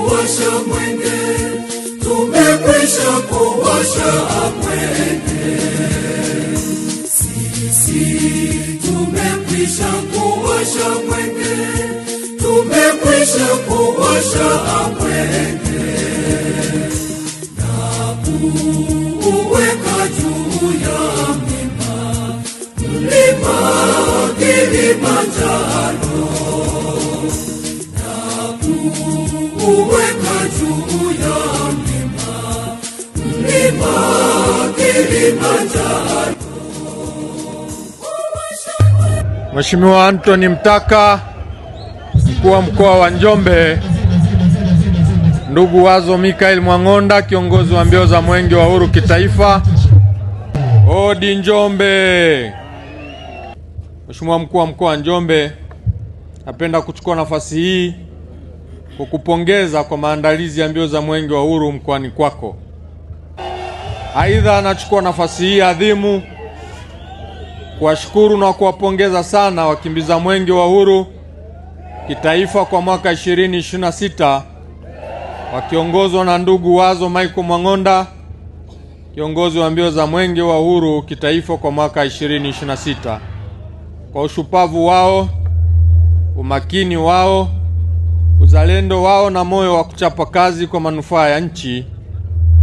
kuwasha mwenge, tumekwisha kuwasha mwenge. Sisi tumekwisha kuwasha mwenge, tumekwisha kuwasha mwenge. Na kuweka juu ya mlima Kilimanjaro, na kuweka juu ya mlima Kilimanjaro. Mheshimiwa Anthony Mtaka, mkuu wa mkoa wa Njombe, ndugu Wazo Mikael Mwang'onda, kiongozi wa mbio za Mwenge wa Uhuru kitaifa, Odi Njombe. Mheshimiwa mkuu wa mkoa wa Njombe, napenda kuchukua nafasi hii kukupongeza kwa maandalizi ya mbio za Mwenge wa Uhuru mkoani kwako. Aidha, nachukua nafasi hii adhimu kuwashukuru na kuwapongeza sana wakimbiza Mwenge wa Uhuru kitaifa kwa mwaka 2026 wakiongozwa na ndugu Wazo Michael Mwang'onda, kiongozi wa mbio za Mwenge wa Uhuru kitaifa kwa mwaka 2026, kwa ushupavu wao, umakini wao, uzalendo wao na moyo wa kuchapa kazi kwa manufaa ya nchi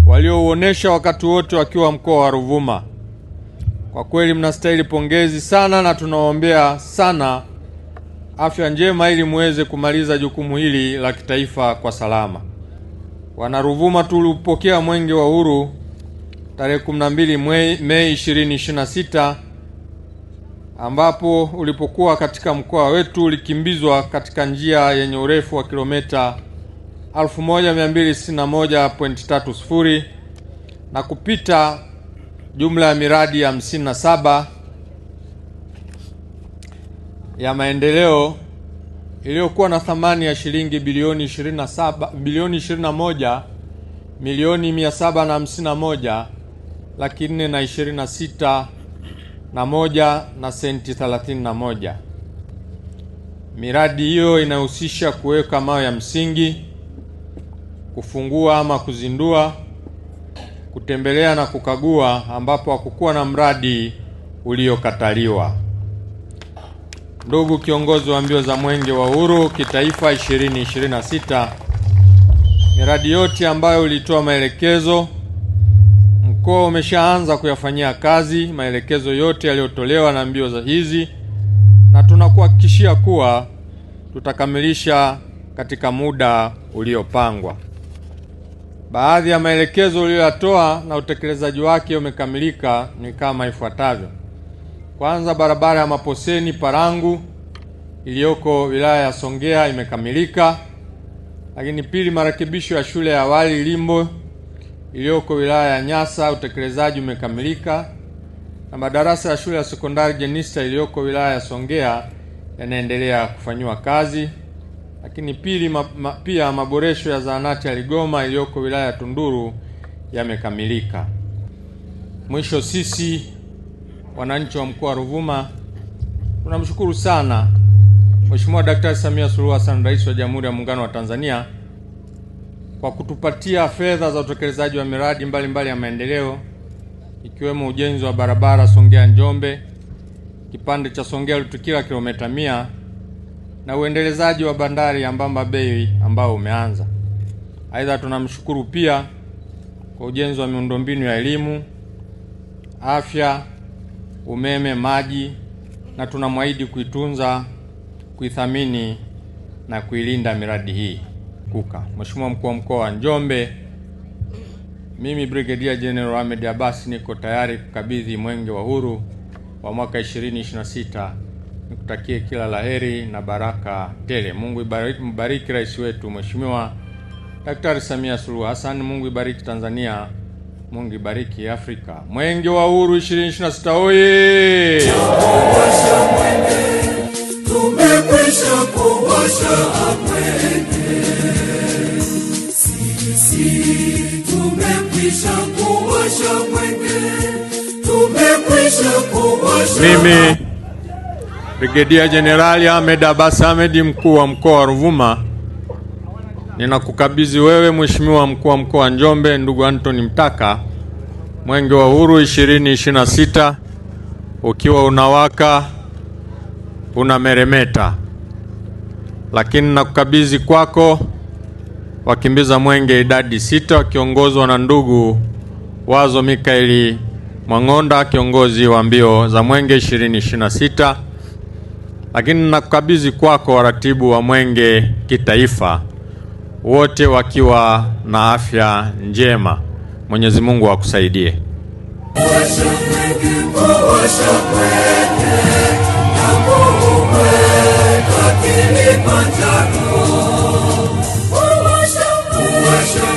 waliouonesha wakati wote wakiwa mkoa wa Ruvuma. Kwa kweli mnastahili pongezi sana na tunawaombea sana afya njema ili muweze kumaliza jukumu hili la kitaifa kwa salama. Wana Ruvuma, tulipokea Mwenge wa Uhuru tarehe 12 Mei 2026 ambapo ulipokuwa katika mkoa wetu ulikimbizwa katika njia yenye urefu wa kilomita 1261.30 na kupita jumla ya miradi 57 ya maendeleo iliyokuwa na thamani ya shilingi bilioni 21 milioni 751 laki 426 na senti 31. Miradi hiyo inahusisha kuweka mawe ya msingi, kufungua ama kuzindua, kutembelea na kukagua, ambapo hakukuwa na mradi uliokataliwa. Ndugu kiongozi wa mbio za Mwenge wa Uhuru kitaifa 2026, miradi yote ambayo ulitoa maelekezo, mkoa umeshaanza kuyafanyia kazi maelekezo yote yaliyotolewa na mbio za hizi, na tunakuhakikishia kuwa tutakamilisha katika muda uliopangwa. Baadhi ya maelekezo uliyoyatoa na utekelezaji wake umekamilika ni kama ifuatavyo. Kwanza, barabara ya Maposeni Parangu iliyoko wilaya ya Songea imekamilika. Lakini pili, marekebisho ya shule ya awali Limbo iliyoko wilaya ya Nyasa, utekelezaji umekamilika. Na madarasa ya shule ya sekondari Jenista iliyoko wilaya ya Songea yanaendelea kufanywa kazi. Lakini pili, pia maboresho ya zahanati ya Ligoma iliyoko wilaya ya Tunduru yamekamilika. Mwisho, sisi wananchi wa mkoa wa Ruvuma tunamshukuru sana Mheshimiwa Daktari Samia Suluhu Hassan, Rais wa Jamhuri ya Muungano wa Tanzania, kwa kutupatia fedha za utekelezaji wa miradi mbalimbali ya maendeleo, ikiwemo ujenzi wa barabara Songea Njombe, kipande cha Songea Lutukila kilomita 100, na uendelezaji wa bandari ya Mbamba Bay ambao umeanza. Aidha, tunamshukuru pia kwa ujenzi wa miundombinu ya elimu, afya, umeme, maji, na tunamwahidi kuitunza, kuithamini na kuilinda miradi hii kuka. Mheshimiwa mkuu wa mkoa wa Njombe, mimi Brigadier General Ahmed Abbas niko tayari kukabidhi Mwenge wa Uhuru wa mwaka 2026. Nikutakie kila laheri na baraka tele. Mungu ibariki rais wetu Mheshimiwa Daktari Samia Suluhu Hassan. Mungu ibariki Tanzania. Mungu ibariki Afrika. Mwenge wa Uhuru 2026 oye! Tumekwisha kuwasha mwenge. Sisi tumekwisha kuwasha mwenge. Tumekwisha kuwasha. Mimi Brigadier General Ahmed Abbas Ahmed, mkuu wa mkoa wa Ruvuma, ninakukabidhi wewe Mheshimiwa Mkuu wa Mkoa wa Njombe ndugu Anthony Mtaka Mwenge wa Uhuru 2026 ukiwa unawaka, unameremeta. Lakini nakukabidhi kwako wakimbiza mwenge idadi 6 wakiongozwa na ndugu Wazo Mikaeli Mwang'onda, kiongozi wa mbio za mwenge 2026. Lakini nakukabidhi kwako waratibu wa mwenge kitaifa, wote wakiwa na afya njema. Mwenyezi Mungu akusaidie. Washa